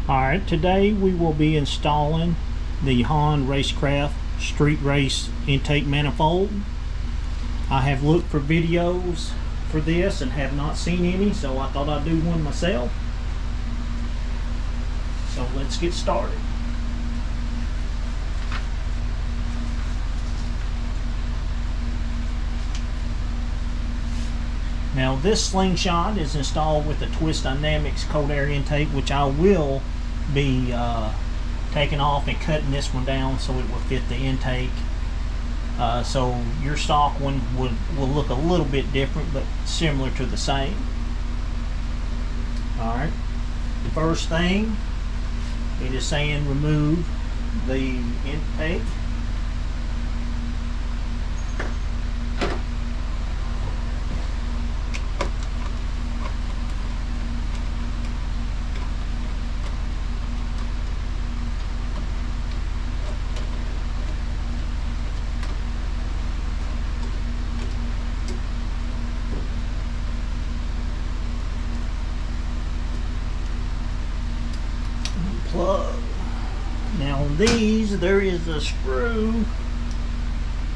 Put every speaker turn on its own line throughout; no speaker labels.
Alright, today we will be installing the Hahn Racecraft street race intake manifold. I have looked for videos for this and have not seen any, so I thought I'd do one myself. So let's get started. Now this Slingshot is installed with the Twist Dynamics cold air intake, which I will be taking off and cutting this one down so it will fit the intake. So your stock one will look a little bit different, but similar to the same. Alright, the first thing, it is saying remove the intake. Plug. Now on these there is a screw,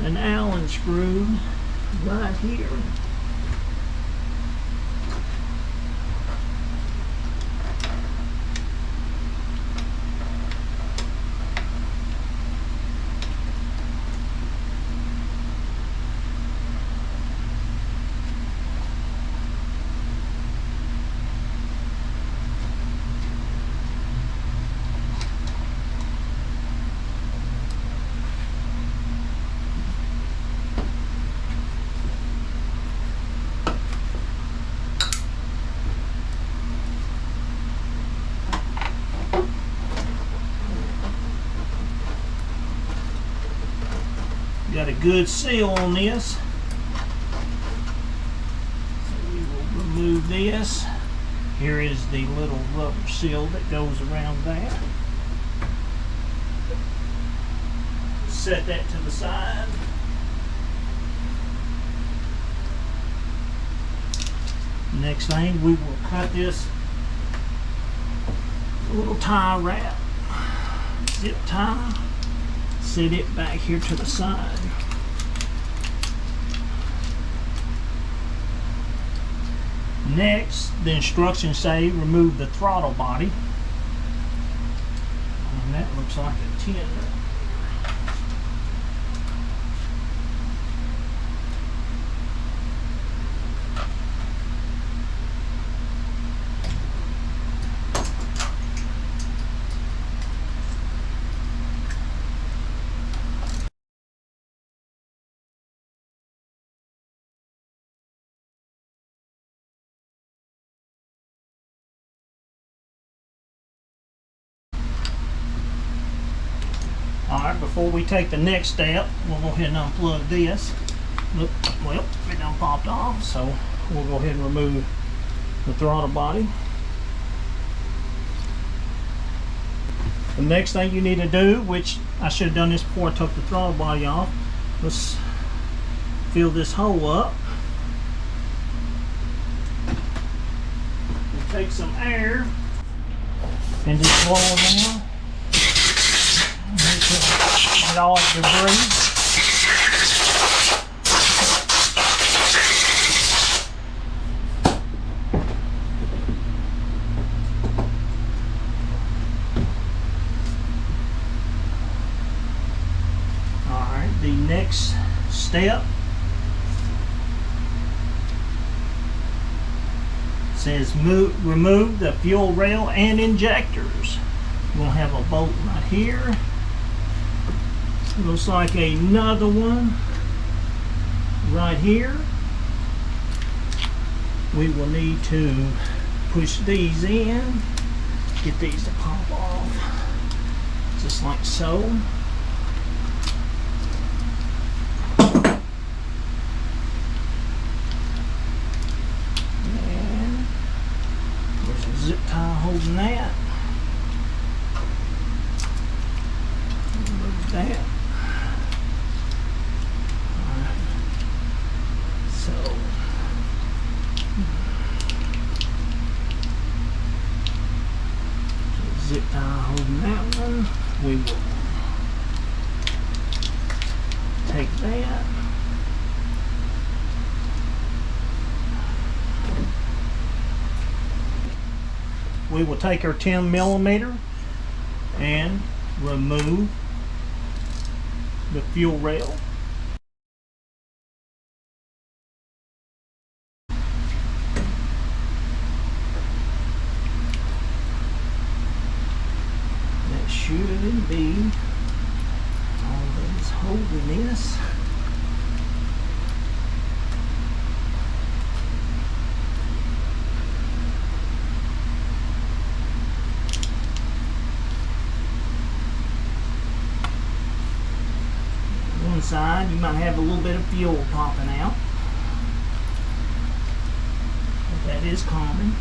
an Allen screw right here. Got a good seal on this, so we will remove this. Here is the little rubber seal that goes around that. Set that to the side. Next thing, we will cut this little tie wrap, zip tie. Set it back here to the side. Next, the instructions say remove the throttle body. And that looks like a 10. Alright, before we take the next step, we'll go ahead and unplug this. Look, well, it done popped off, so we'll go ahead and remove the throttle body. The next thing you need to do, which I should have done this before I took the throttle body off, let's fill this hole up. We'll take some air and just blow it around. Get all that debris. Alright, the next step says remove the fuel rail and injectors. We'll have a bolt right here. Looks like another one right here. We will need to push these in, get these to pop off, just like so. And there's a zip tie holding that. Remove that. zip tie holding that one. We will take that. We will take our 10mm and remove the fuel rail. That should be all that is holding this. Side, you might have a little bit of fuel popping out, but that is common.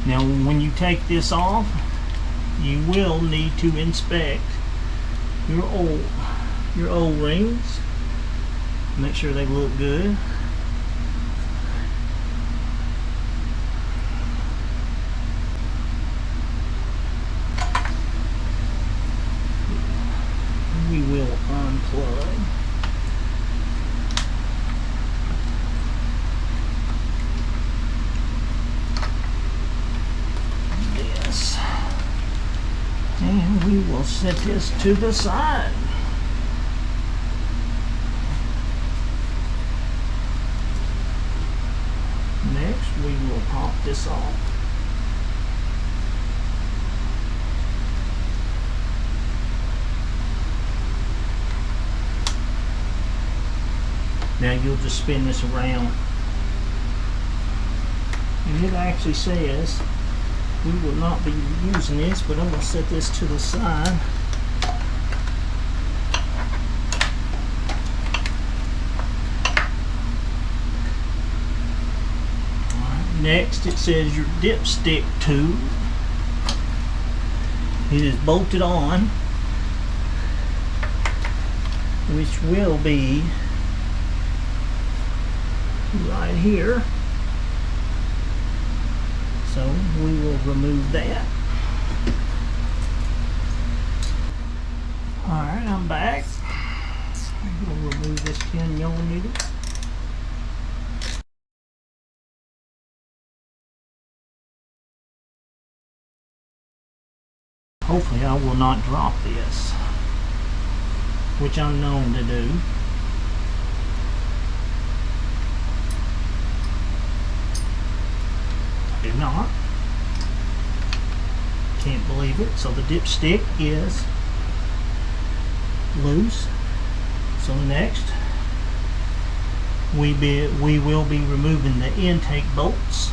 Now when you take this off, you will need to inspect your O-rings, make sure they look good. We will unplug. This. And we will set this to the side. Next, we will pop this off. Now you'll just spin this around, and it actually says we will not be using this, but I'm going to set this to the side. Alright, next it says your dipstick tube. It is bolted on, which will be right here. So we will remove that. Alright, I'm back. I'm going to remove this 10mm. Hopefully I will not drop this, which I'm known to do. Do not. Can't believe it. So the dipstick is loose. So next we will be removing the intake bolts.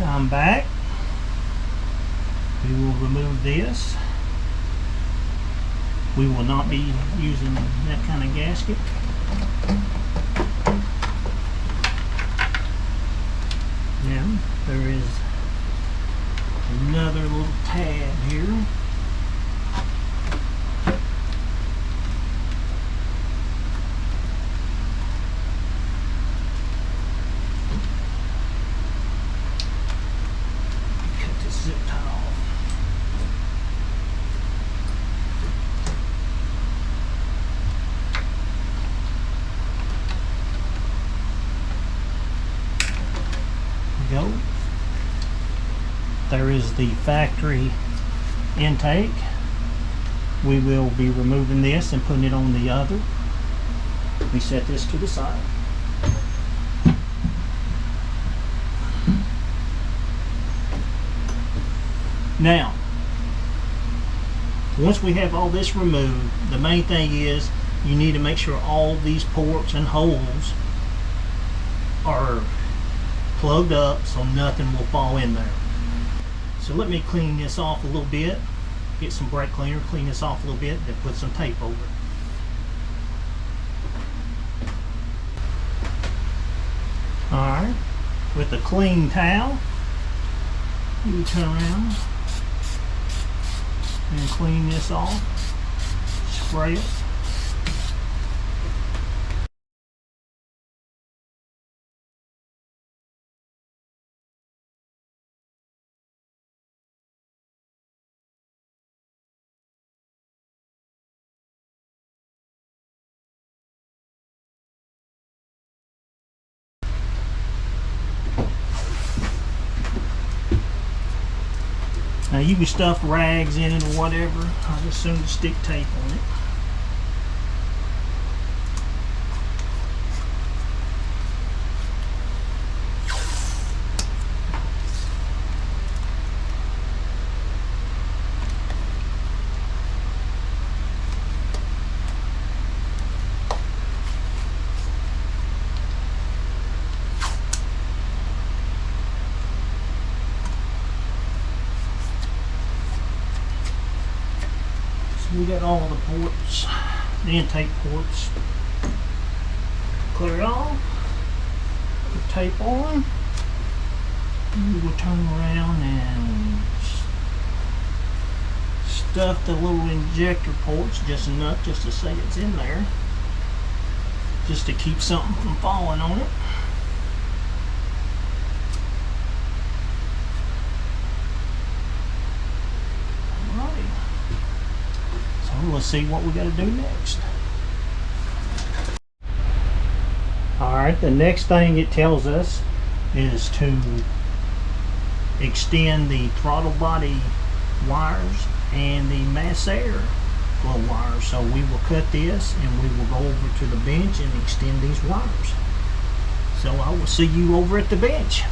I'm back. We will remove this. We will not be using that kind of gasket. Now there is another little tab here. Zip tie off. Go. There is the factory intake. We will be removing this and putting it on the other. We set this to the side. Now, once we have all this removed, the main thing is you need to make sure all these ports and holes are plugged up so nothing will fall in there. So let me clean this off a little bit. Get some brake cleaner, clean this off a little bit, then put some tape over it. Alright, with a clean towel, you turn around and clean this off, spray it. Now you can stuff rags in it or whatever. I'll just soon stick tape on it. We got all the ports, the intake ports. Clear it off. Put tape on. We will turn around and stuff the little injector ports just enough just to say it's in there, just to keep something from falling on it. Let's see what we got to do next. Alright, the next thing it tells us is to extend the throttle body wires and the mass air flow wires. So we will cut this and we will go over to the bench and extend these wires. So I will see you over at the bench.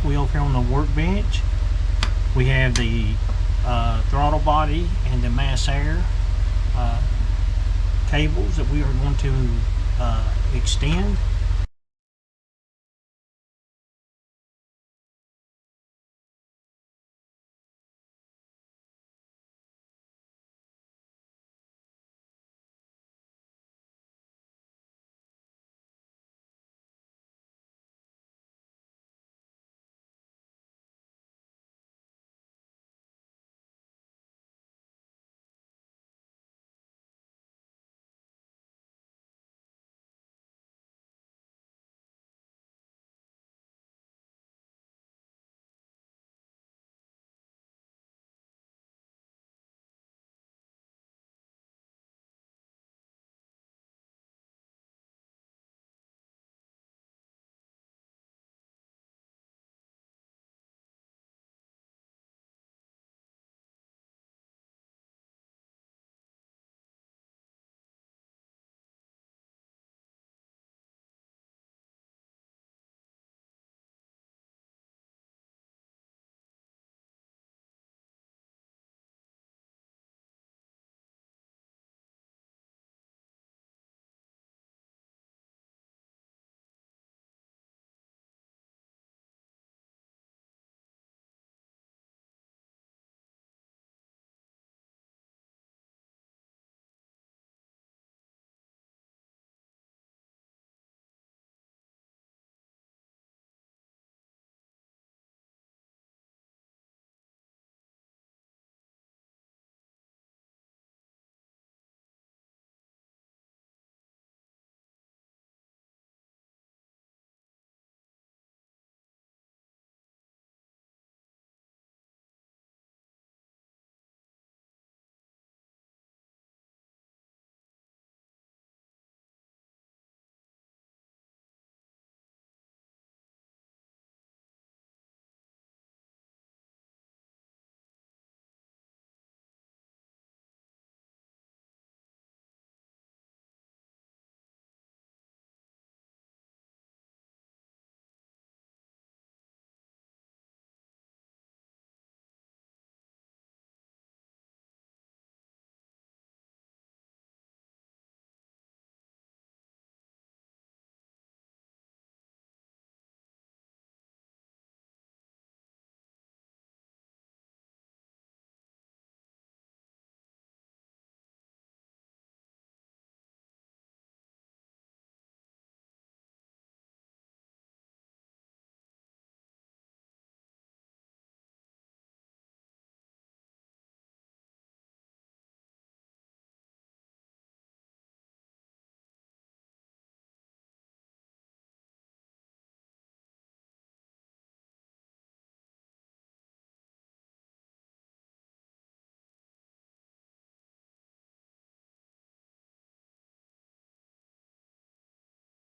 We over here on the workbench, we have the throttle body and the mass air cables that we are going to extend.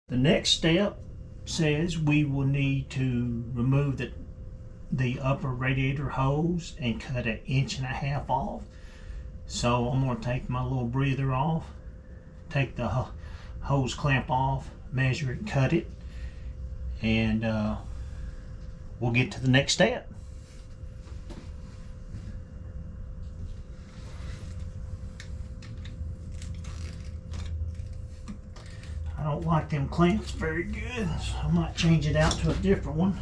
The next step says we will need to remove the upper radiator hose and cut 1.5 inches off. So I'm going to take my little breather off, take the hose clamp off, measure it, cut it, and we'll get to the next step. I don't like them clamps very good, so I might change it out to a different one.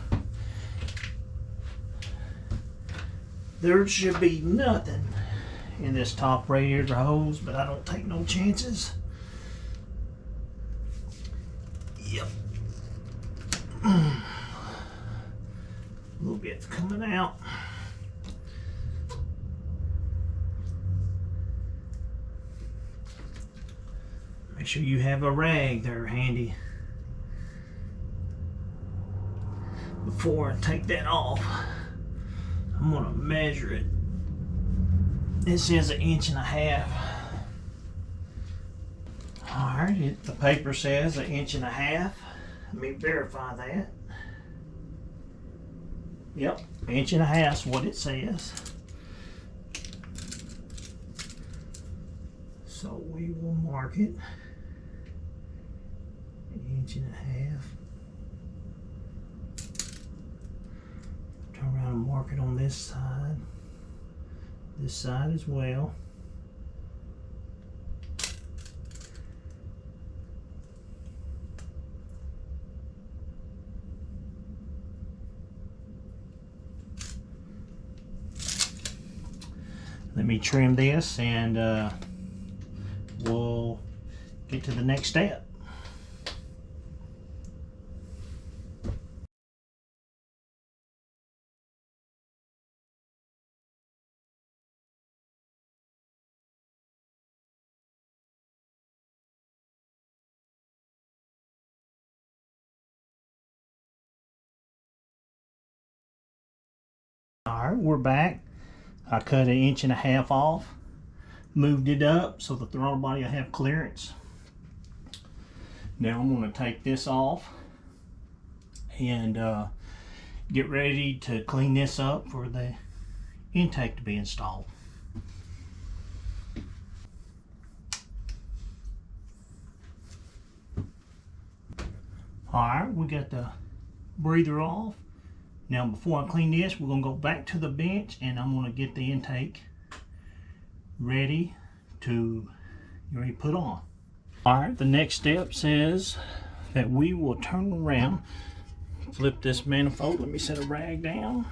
There should be nothing in this top radiator hose, but I don't take no chances. Yep. A little bit's coming out. Make sure you have a rag there handy before I take that off. I'm gonna measure it. It says 1.5 inches. Alright, the paper says 1.5 inches. Let me verify that. Yep, 1.5 inches is what it says. So we will mark it 1.5 inches. Turn around and mark it on this side as well. Let me trim this and we'll get to the next step. Alright, we're back. I cut 1.5 inches off, moved it up so the throttle body will have clearance. Now I'm going to take this off and get ready to clean this up for the intake to be installed. Alright, we got the breather off. Now before I clean this, we're going to go back to the bench and I'm going to get the intake ready to put on. Alright, the next step says that we will turn around, flip this manifold. Let me set a rag down.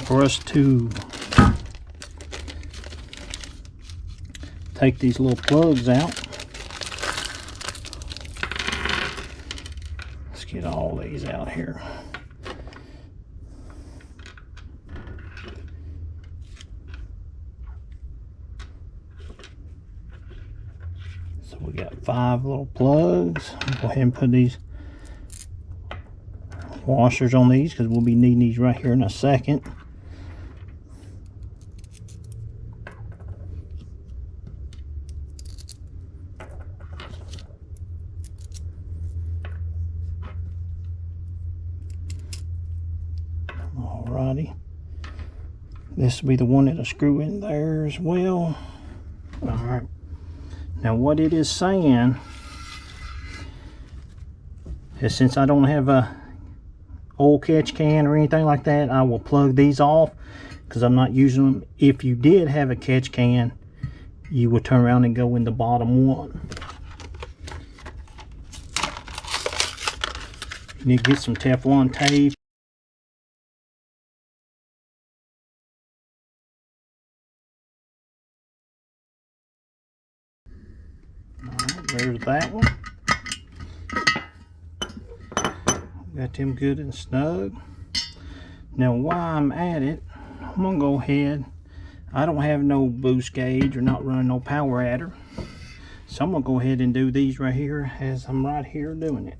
For us to take these little plugs out, let's get all these out here. So we got 5 little plugs. I'll go ahead and put these washers on these because we'll be needing these right here in a second. Alrighty, this will be the one that'll screw in there as well. Alright, now what it is saying is since I don't have a oil catch can or anything like that, I will plug these off because I'm not using them. If you did have a catch can, you would turn around and go in the bottom one. You need to get some Teflon tape. Alright, there's that one. Got them good and snug. Now while I'm at it, I'm gonna go ahead. I don't have no boost gauge or not running no power adder, so I'm gonna go ahead and do these right here as I'm right here doing it.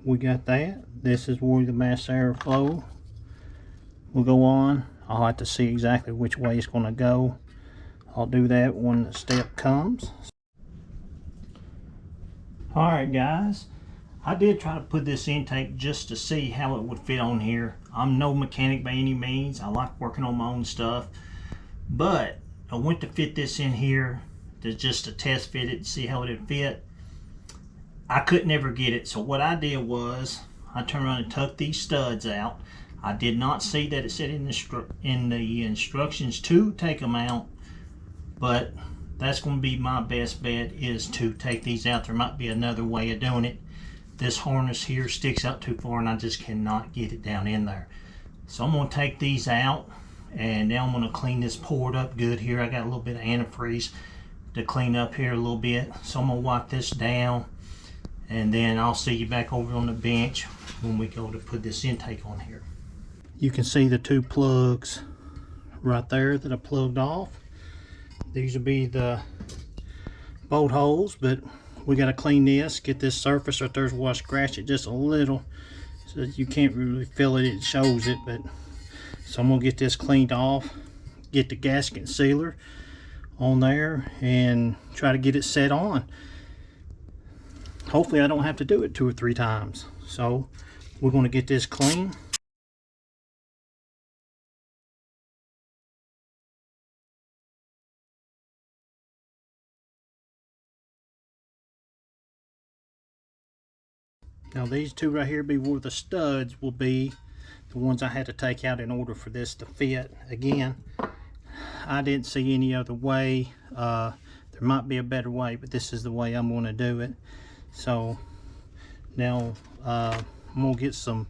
we got that. This is where the mass airflow will go on. I'll have to see exactly which way it's going to go. I'll do that when the step comes. Alright guys, I did try to put this intake just to see how it would fit on here. I'm no mechanic by any means. I like working on my own stuff. But I went to fit this in here just to test fit it, see how it would fit. I couldn't ever get it. So what I did was I turned around and tucked these studs out. I did not see that it said in the instructions to take them out, but that's going to be my best bet, is to take these out. There might be another way of doing it. This harness here sticks out too far and I just cannot get it down in there. So I'm going to take these out, and now I'm going to clean this port up good here. I got a little bit of antifreeze to clean up here a little bit. So I'm going to wipe this down, and then I'll see you back over on the bench when we go to put this intake on here. You can see the two plugs right there that I plugged off. These will be the bolt holes, but we got to clean this, get this surface right there. We'll scratch it just a little so that you can't really feel it. It shows it, but so I'm gonna get this cleaned off, get the gasket sealer on there, and try to get it set on. Hopefully I don't have to do it 2 or 3 times. So we're going to get this clean. Now these two right here be where the studs will be, the ones I had to take out in order for this to fit. Again, I didn't see any other way. There might be a better way, but this is the way I'm going to do it. So now I'm going to get some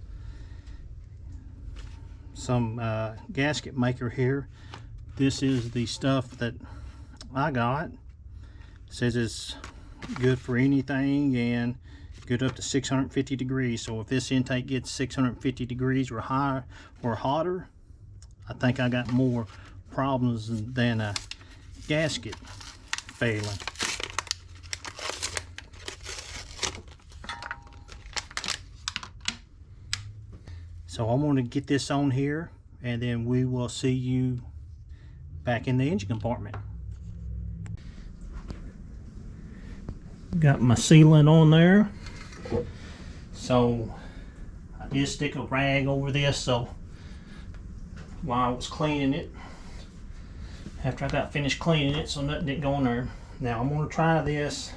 gasket maker here. This is the stuff that I got. It says it's good for anything and good up to 650 degrees. So if this intake gets 650 degrees or higher or hotter, I think I got more problems than a gasket failing. So I'm going to get this on here, and then we will see you back in the engine compartment. Got my sealant on there. So I did stick a rag over this, so while I was cleaning it, after I got finished cleaning it, so nothing didn't go in there. Now I'm going to try this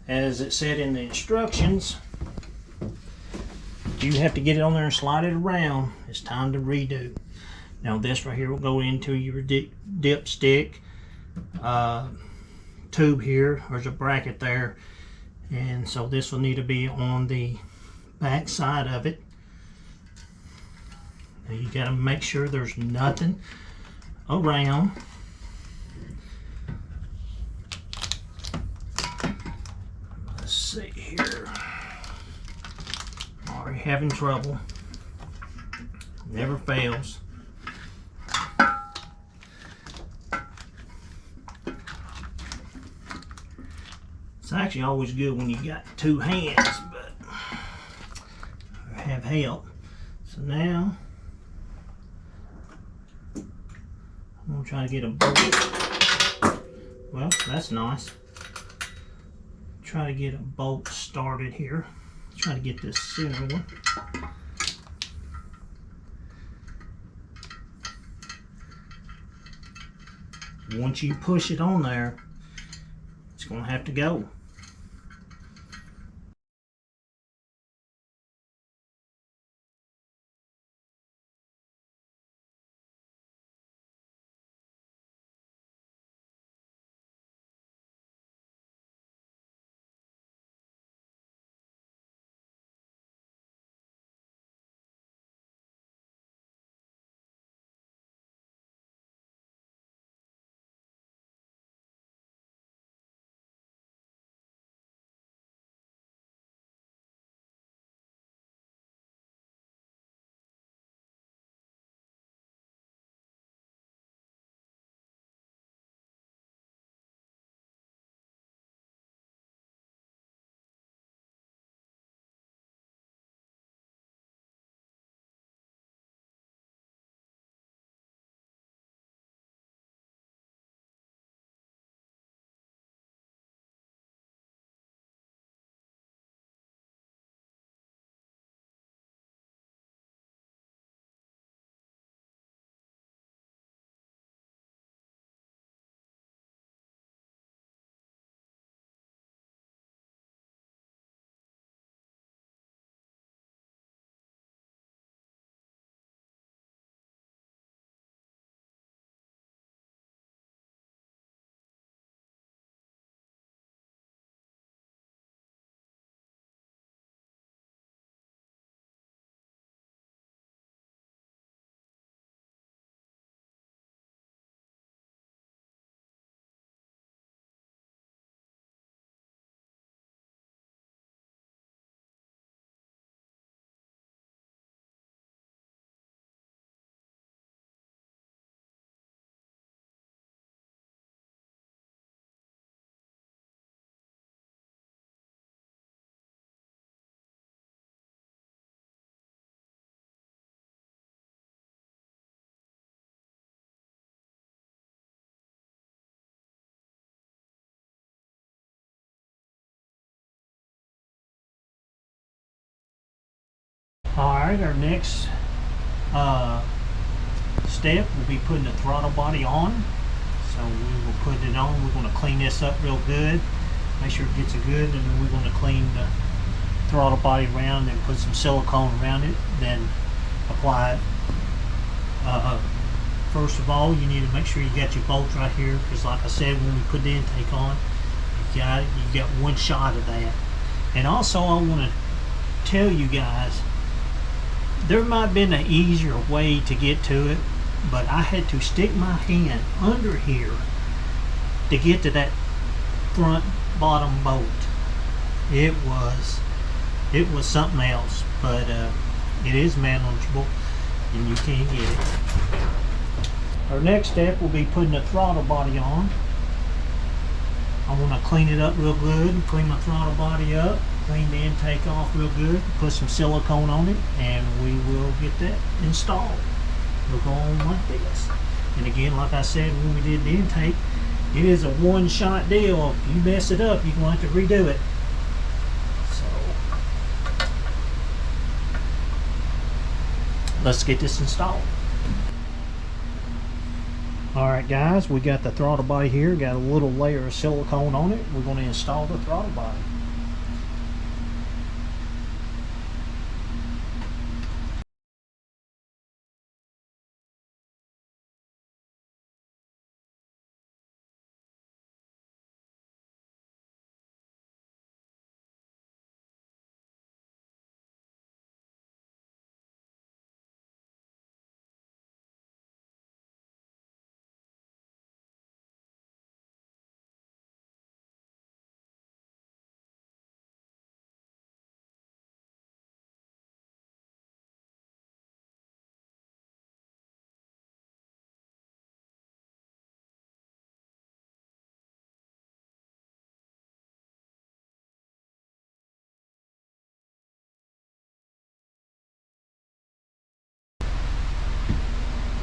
as it said in the instructions. You have to get it on there and slide it around. It's time to redo. Now this right here will go into your dipstick tube here. There's a bracket there, and so this will need to be on the back side of it. Now you got to make sure there's nothing around. Let's see here. Already having trouble. Never fails. It's actually always good when you got 2 hands, but have help. So now I'm gonna try to get a bolt. Well, that's nice. Try to get a bolt started here. Try to get this center one. Once you push it on there, it's going to have to go. Alright, our next step will be putting the throttle body on. So we will put it on. We're going to clean this up real good, make sure it gets it good, and then we're going to clean the throttle body around and put some silicone around it, then apply it. First of all, you need to make sure you got your bolts right here, because like I said, when we put the intake on, you got one shot of that. And also I want to tell you guys, there might have been an easier way to get to it, but I had to stick my hand under here to get to that front bottom bolt. It was something else, but it is manageable and you can get it. Our next step will be putting the throttle body on. I want to clean it up real good, clean my throttle body up, clean the intake off real good, put some silicone on it, and we will get that installed. It'll go on like this. And again, like I said when we did the intake, it is a one-shot deal. If you mess it up, you're going to have to redo it. So let's get this installed. Alright guys, we got the throttle body here, got a little layer of silicone on it. We're going to install the throttle body.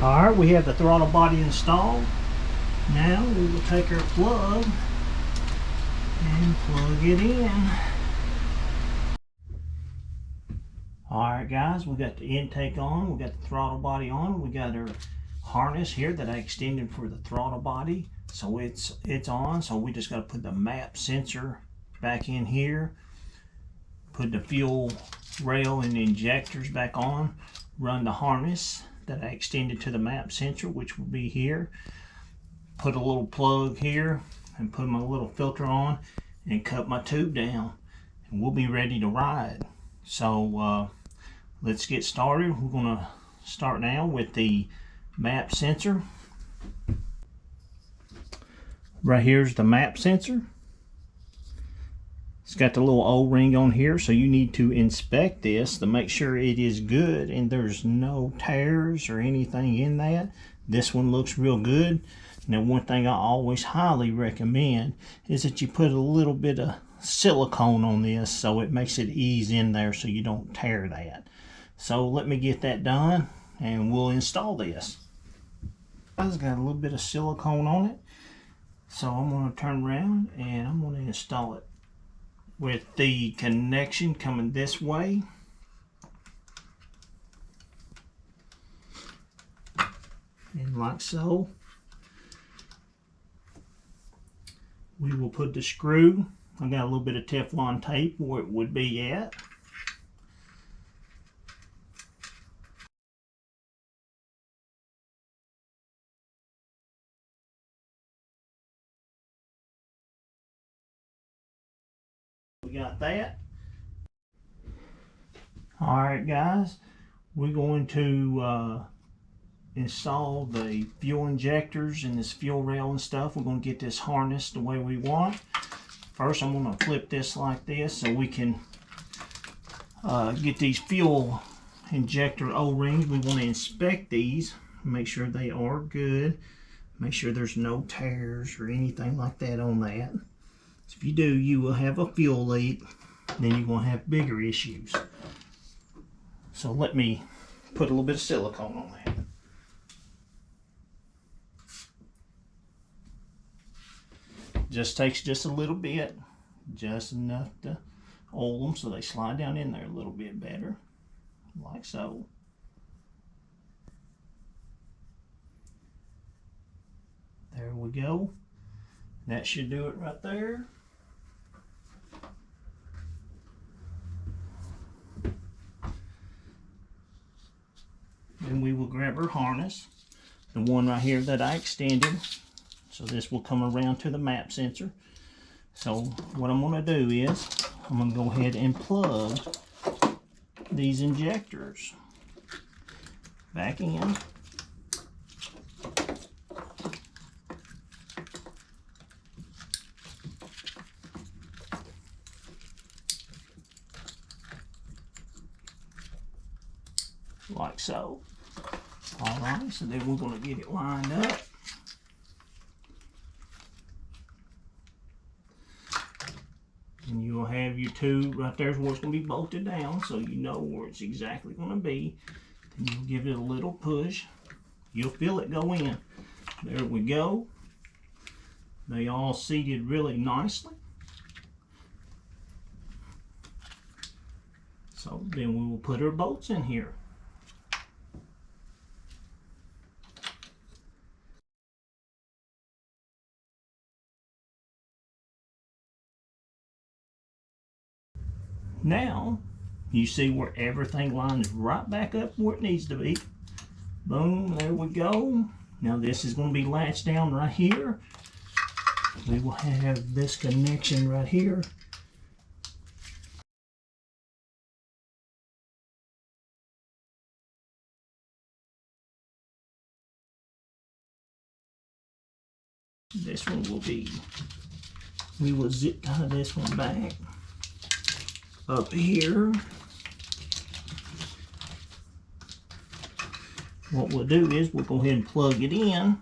Alright, we have the throttle body installed. Now we will take our plug and plug it in. Alright guys, we got the intake on, we got the throttle body on, we got our harness here that I extended for the throttle body. So it's on, so we just got to put the map sensor back in here, put the fuel rail and the injectors back on, run the harness that I extended to the map sensor, which will be here, put a little plug here and put my little filter on and cut my tube down, and we'll be ready to ride. So let's get started. We're going to start now with the map sensor. Right here's the map sensor. It's got the little O-ring on here, so you need to inspect this to make sure it is good and there's no tears or anything in that. This one looks real good. Now, one thing I always highly recommend is that you put a little bit of silicone on this so it makes it ease in there so you don't tear that. So let me get that done and we'll install this. It's got a little bit of silicone on it, so I'm going to turn around and I'm going to install it with the connection coming this way. And like so. We will put the screw. I got a little bit of Teflon tape where it would be at. We got that. Alright guys, we're going to install the fuel injectors and this fuel rail and stuff. We're going to get this harness the way we want. First I'm going to flip this like this so we can get these fuel injector O-rings. We want to inspect these, make sure they are good, make sure there's no tears or anything like that on that. So if you do, you will have a fuel leak, then you're going to have bigger issues. So let me put a little bit of silicone on that. Just takes just a little bit, just enough to oil them so they slide down in there a little bit better. like so. There we go. That should do it right there. Then we will grab our harness, the one right here that I extended. So this will come around to the map sensor. So what I'm going to do is I'm going to go ahead and plug these injectors back in. Like so. Alright, so then we're going to get it lined up. And you'll have your tube right there's where it's going to be bolted down, so you know where it's exactly going to be. Then you'll give it a little push. You'll feel it go in. There we go. They all seated really nicely. So then we will put our bolts in here. Now, you see where everything lines right back up where it needs to be. Boom, there we go. Now this is going to be latched down right here. We will have this connection right here. This one will be, we will zip tie this one back up here. What we'll do is we'll go ahead and plug it in.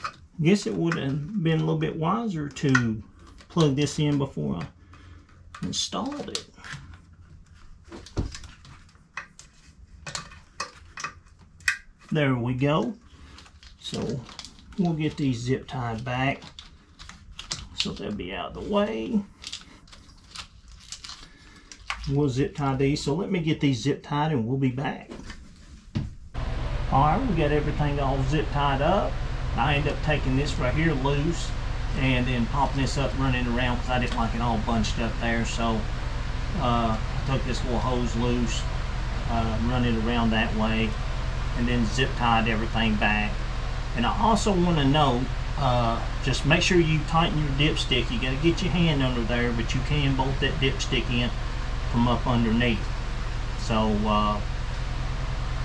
I guess it would have been a little bit wiser to plug this in before I installed it. There we go. So we'll get these zip tied back so they'll be out of the way. We'll zip tie these. So let me get these zip tied and we'll be back. Alright, we got everything all zip tied up. I ended up taking this right here loose and then popping this up, running around because I didn't like it all bunched up there. So I took this little hose loose, run it around that way, and then zip tied everything back. And I also want to note, just make sure you tighten your dipstick. You got to get your hand under there, but you can bolt that dipstick in from up underneath. So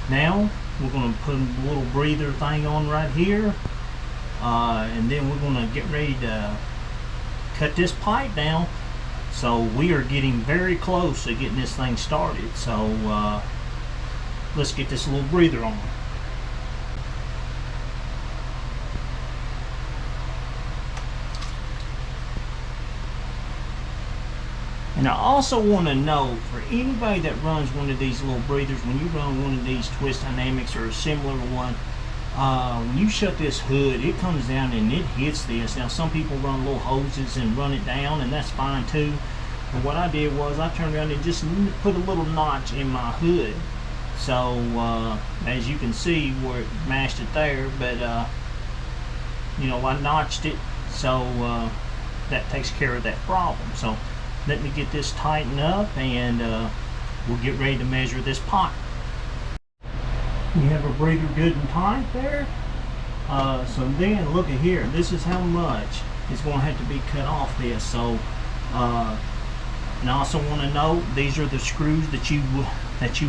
now we're going to put a little breather thing on right here, and then we're going to get ready to cut this pipe down. So we are getting very close to getting this thing started. So let's get this little breather on. And I also want to know, for anybody that runs one of these little breathers, when you run one of these Twist Dynamics or a similar one, when you shut this hood, it comes down and it hits this. Now some people run little hoses and run it down, and that's fine too. But what I did was I turned around and just put a little notch in my hood. So as you can see where it mashed it there, but you know, I notched it, so that takes care of that problem. So let me get this tightened up and we'll get ready to measure this pipe. We have our breather good and tight there. So then look at here, this is how much is going to have to be cut off this. So and I also want to note, these are the screws that you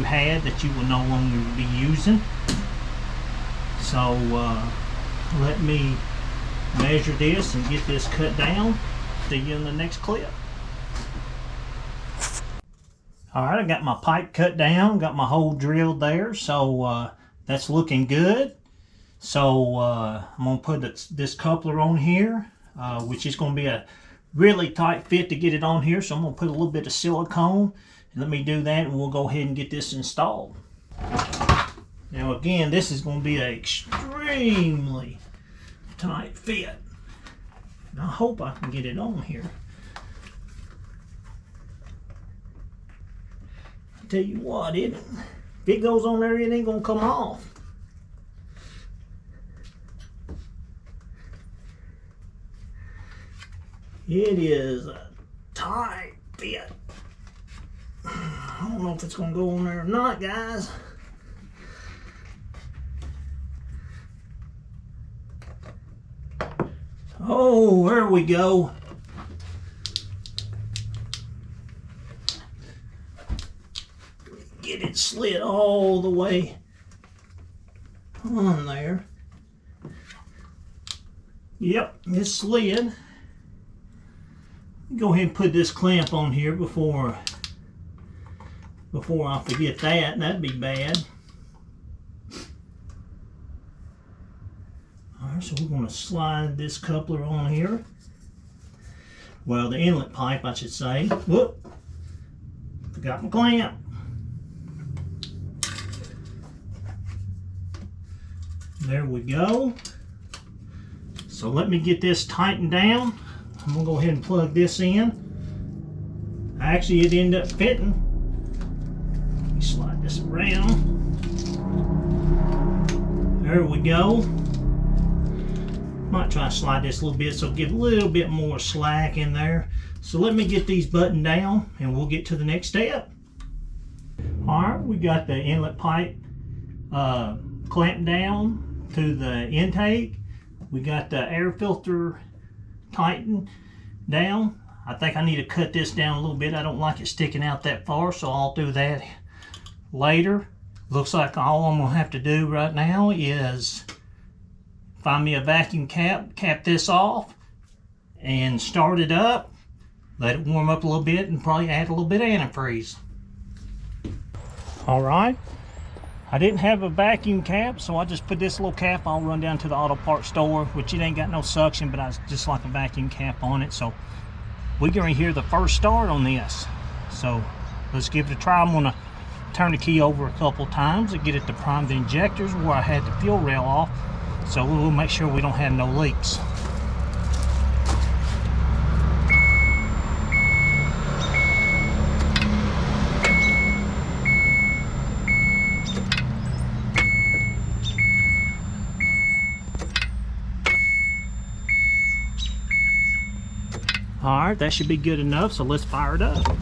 had that you will no longer be using. So let me measure this and get this cut down. See you in the next clip. Alright, I got my pipe cut down, got my hole drilled there, so that's looking good. So I'm going to put this coupler on here, which is going to be a really tight fit to get it on here. So I'm going to put a little bit of silicone. Let me do that and we'll go ahead and get this installed. Now again, this is going to be an extremely tight fit. And I hope I can get it on here. Tell you what, if it goes on there, it ain't gonna come off. It is a tight fit. I don't know if it's gonna go on there or not, guys. Oh, there we go. Get it slid all the way on there. Yep, it's slid. Go ahead and put this clamp on here before I forget that. That'd be bad. Alright, so we're going to slide this coupler on here. Well, the inlet pipe, I should say. Whoop! Forgot my clamp. There we go. So let me get this tightened down. I'm going to go ahead and plug this in. Actually, it ended up fitting. Let me slide this around. There we go. Might try to slide this a little bit so give a little bit more slack in there. So let me get these buttoned down and we'll get to the next step. Alright, we got the inlet pipe clamped down to the intake. We got the air filter tightened down. I think I need to cut this down a little bit. I don't like it sticking out that far, so I'll do that later. Looks like all I'm gonna have to do right now is find me a vacuum cap this off and start it up, let it warm up a little bit, and probably add a little bit of antifreeze. All right, I didn't have a vacuum cap, so I just put this little cap. I'll run down to the auto parts store, which it ain't got no suction, but I just like a vacuum cap on it. So we're gonna hear the first start on this. So let's give it a try. I'm gonna turn the key over a couple times to get it to prime the injectors where I had the fuel rail off. So we'll make sure we don't have no leaks. All right, that should be good enough, so let's fire it up.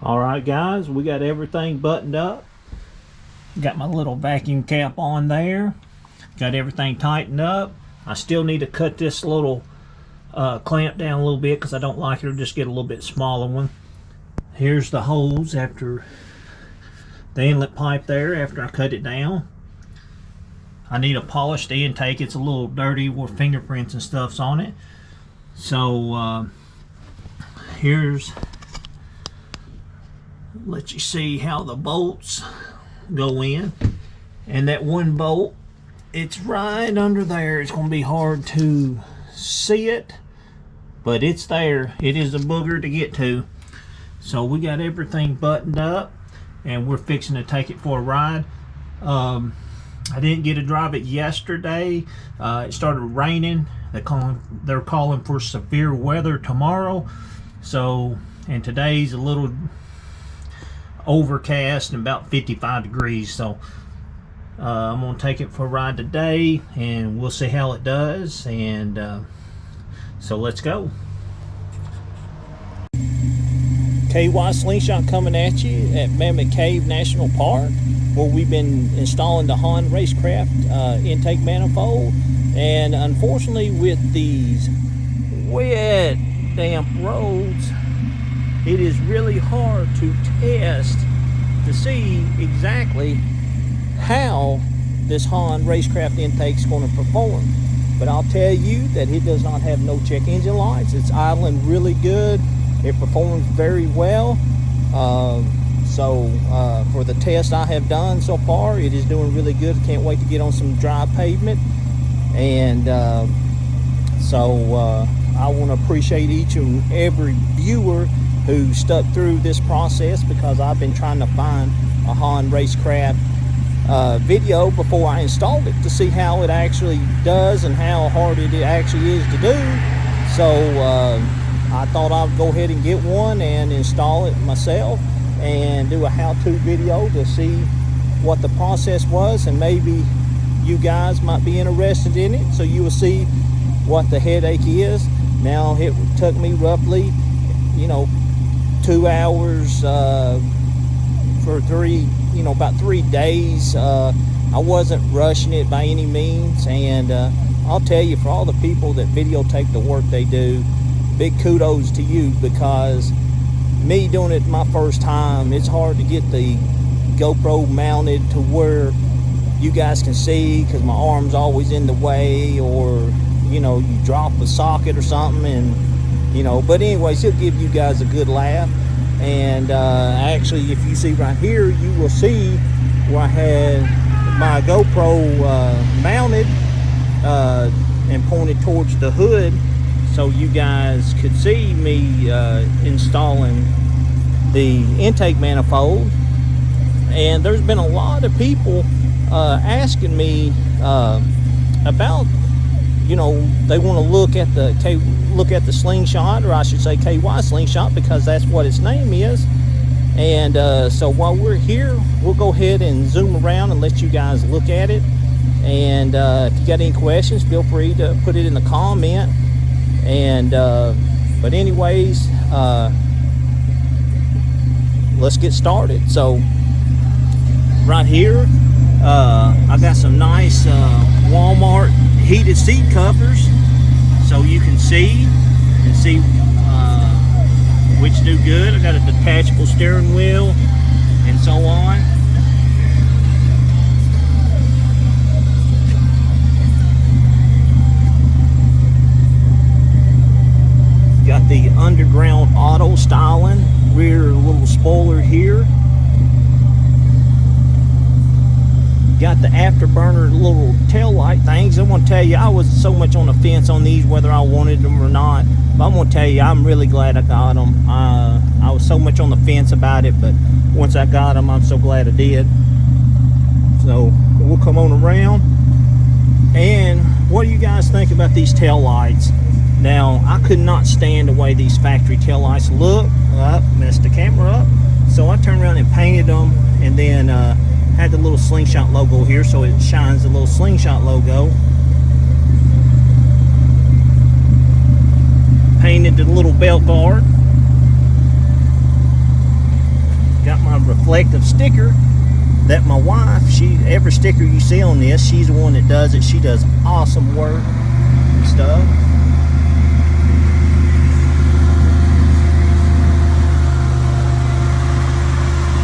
Alright guys, we got everything buttoned up. Got my little vacuum cap on there. Got everything tightened up. I still need to cut this little clamp down a little bit because I don't like it, or just get a little bit smaller one. Here's the hose after the inlet pipe there after I cut it down. I need to polish the intake. It's a little dirty with fingerprints and stuff's on it. So here's, let you see how the bolts go in. And that one bolt, it's right under there. It's going to be hard to see it, but it's there. It is a booger to get to. So we got everything buttoned up and we're fixing to take it for a ride. I didn't get to drive it yesterday. It started raining. They're calling for severe weather tomorrow. So, and today's a little overcast and about 55 degrees. So I'm gonna take it for a ride today and we'll see how it does. And so let's go. KY Slingshot coming at you at Mammoth Cave National Park, where we've been installing the Hahn Racecraft intake manifold. And unfortunately, with these wet, damp roads, it is really hard to test to see exactly how this Hahn Racecraft intake is going to perform. But I'll tell you that it does not have no check engine lights. It's idling really good. It performs very well. For the test I have done so far, it is doing really good. Can't wait to get on some dry pavement. And I want to appreciate each and every viewer who stuck through this process, because I've been trying to find a Hahn Racecraft video before I installed it to see how it actually does and how hard it actually is to do. So I thought I'd go ahead and get one and install it myself and do a how-to video to see what the process was, and maybe you guys might be interested in it, so you will see what the headache is. Now, it took me roughly, 2 hours for about 3 days. I wasn't rushing it by any means, and I'll tell you, for all the people that videotape the work they do, big kudos to you, because me doing it my first time, it's hard to get the GoPro mounted to where you guys can see, because my arm's always in the way, or you drop a socket or something, and but anyways, he'll give you guys a good laugh. And actually, if you see right here, you will see where I had my GoPro mounted and pointed towards the hood, so you guys could see me installing the intake manifold. And there's been a lot of people asking me about, they want to look at the Slingshot, or I should say KY Slingshot, because that's what its name is. And so while we're here, we'll go ahead and zoom around and let you guys look at it. And if you got any questions, feel free to put it in the comment. And but anyways, let's get started. So right here, I got some nice Walmart heated seat covers, so you can see which do good. I got a detachable steering wheel and so on. Got the underground auto styling rear little spoiler here. Got the afterburner little tail light things. I'm gonna tell you, I was so much on the fence on these whether I wanted them or not, but I'm gonna tell you, I'm really glad I got them. I was so much on the fence about it, but once I got them, I'm so glad I did. So we'll come on around. And what do you guys think about these tail lights? Now, I could not stand the way these factory tail lights look. Messed the camera up. So I turned around and painted them, and then had the little Slingshot logo here, so it shines the little Slingshot logo. Painted the little belt guard. my reflective sticker that my wife, every sticker you see on this, she's the one that does it. She does awesome work and stuff.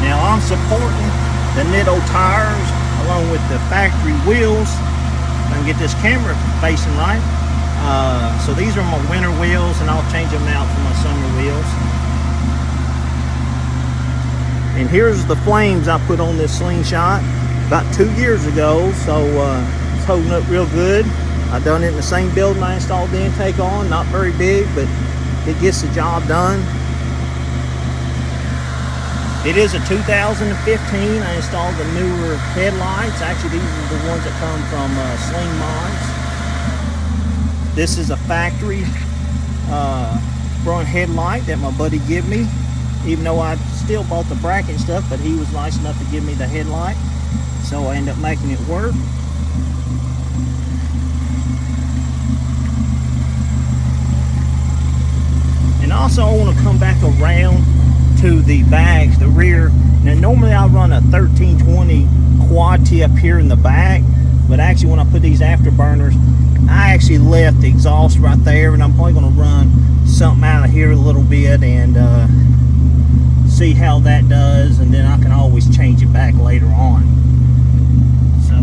Now I'm supporting the Nitto tires along with the factory wheels. I can get this camera facing right. So these are my winter wheels, and I'll change them out for my summer wheels. And here's the flames I put on this Slingshot about 2 years ago, so it's holding up real good. I done it in the same building I installed the intake on. Not very big, but it gets the job done. It is a 2015. I installed the newer headlights. Actually, these are the ones that come from Sling Mods. This is a factory front headlight that my buddy gave me, even though I still bought the bracket and stuff, but he was nice enough to give me the headlight, so I ended up making it work. And also I want to come back around to the bags, the rear. Now normally I run a 1320 quad tip here in the back, but actually when I put these afterburners, I actually left the exhaust right there, and I'm probably going to run something out of here a little bit and see how that does, and then I can always change it back later on. So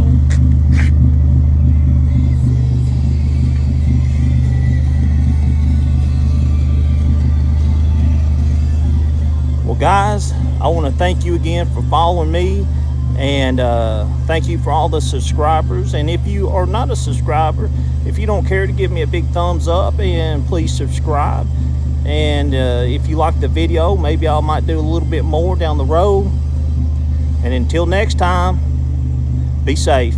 well guys, I want to thank you again for following me, and thank you for all the subscribers. And if you are not a subscriber, if you don't care to give me a big thumbs up, and please subscribe. And if you like the video, maybe I might do a little bit more down the road. And until next time, be safe.